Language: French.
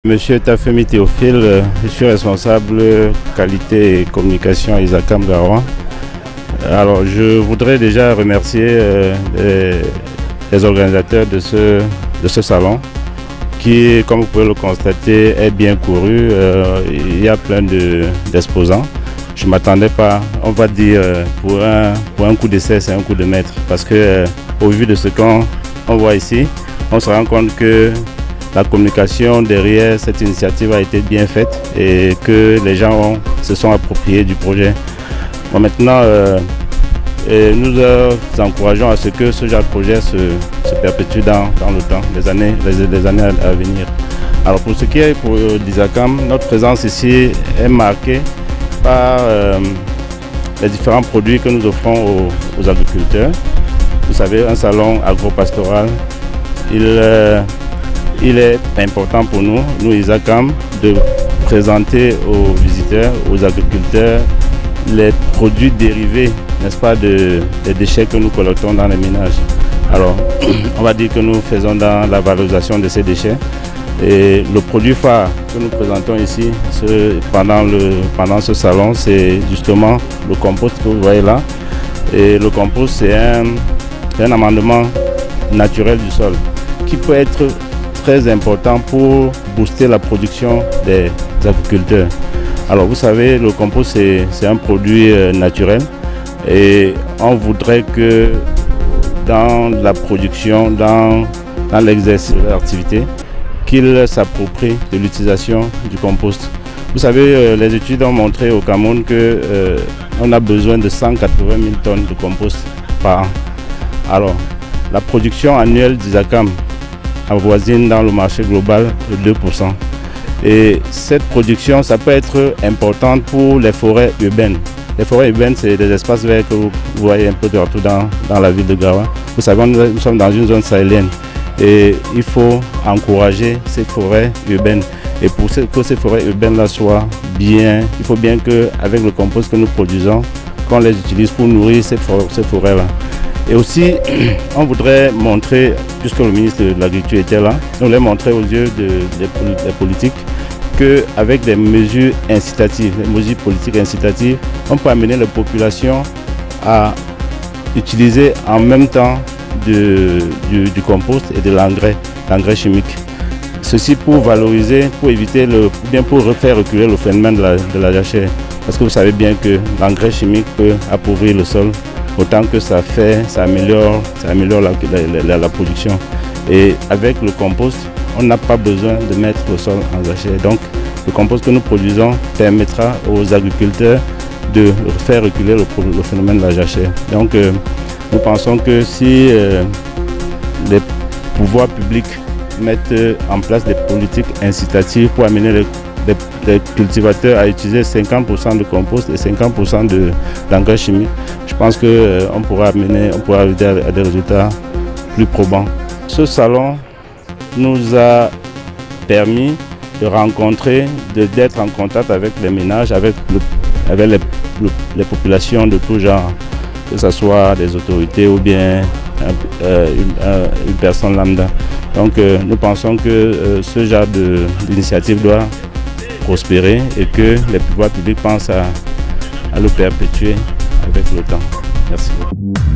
Monsieur Tafemi Théophile, je suis responsable qualité et communication à Isacam Garoua. Alors je voudrais déjà remercier les organisateurs de ce salon qui, comme vous pouvez le constater, est bien couru. Il y a plein d'exposants. Je ne m'attendais pas, on va dire, pour un coup d'essai, c'est un coup de maître. Parce que au vu de ce qu'on voit ici, on se rend compte que la communication derrière cette initiative a été bien faite et que les gens se sont appropriés du projet. Bon, maintenant, nous encourageons à ce que ce genre de projet se perpétue dans le temps, les années à venir. Alors pour ce qui est pour l'Isacam, notre présence ici est marquée par les différents produits que nous offrons aux agriculteurs. Vous savez, un salon agropastoral, il est important pour nous Isacam, de présenter aux visiteurs, aux agriculteurs, les produits dérivés, n'est-ce pas, des déchets que nous collectons dans les ménages. Alors, on va dire que nous faisons dans la valorisation de ces déchets. Et le produit phare que nous présentons ici pendant ce salon, c'est justement le compost que vous voyez là. Et le compost, c'est un amendement naturel du sol qui peut être très important pour booster la production des agriculteurs. Alors vous savez, le compost c'est un produit naturel et on voudrait que dans la production, dans l'exercice de l'activité, qu'ils s'approprient de l'utilisation du compost. Vous savez, les études ont montré au Cameroun qu'on a besoin de 180 000 tonnes de compost par an. Alors, la production annuelle d'Isacam avoisine dans le marché global de 2%. Et cette production, ça peut être importante pour les forêts urbaines. Les forêts urbaines, c'est des espaces verts que vous voyez un peu partout dans la ville de Garoua. Vous savez, nous sommes dans une zone sahélienne et il faut encourager ces forêts urbaines. Et pour que ces forêts urbaines-là soient bien, il faut bien qu'avec le compost que nous produisons, qu'on les utilise pour nourrir ces forêts-là. Et aussi, on voudrait montrer, puisque le ministre de l'Agriculture était là, on voulait montrer aux yeux des politiques qu'avec des mesures incitatives, des mesures politiques incitatives, on peut amener les populations à utiliser en même temps du compost et de l'engrais chimique. Ceci pour valoriser, pour éviter, pour faire reculer le phénomène de la jachère. Parce que vous savez bien que l'engrais chimique peut appauvrir le sol. Autant que ça améliore la production. Et avec le compost, on n'a pas besoin de mettre le sol en jachère. Donc le compost que nous produisons permettra aux agriculteurs de faire reculer le phénomène de la jachère. Donc nous pensons que si les pouvoirs publics mettent en place des politiques incitatives pour amener les cultivateurs à utiliser 50% de compost et 50% d'engrais chimiques, je pense qu'on pourra arriver à des résultats plus probants. Ce salon nous a permis de rencontrer, d'être en contact avec les ménages, avec les populations de tout genre, que ce soit des autorités ou bien une personne lambda. Donc nous pensons que ce genre d'initiative doit prospérer et que les pouvoirs publics pensent à le perpétuer avec le temps. Merci beaucoup.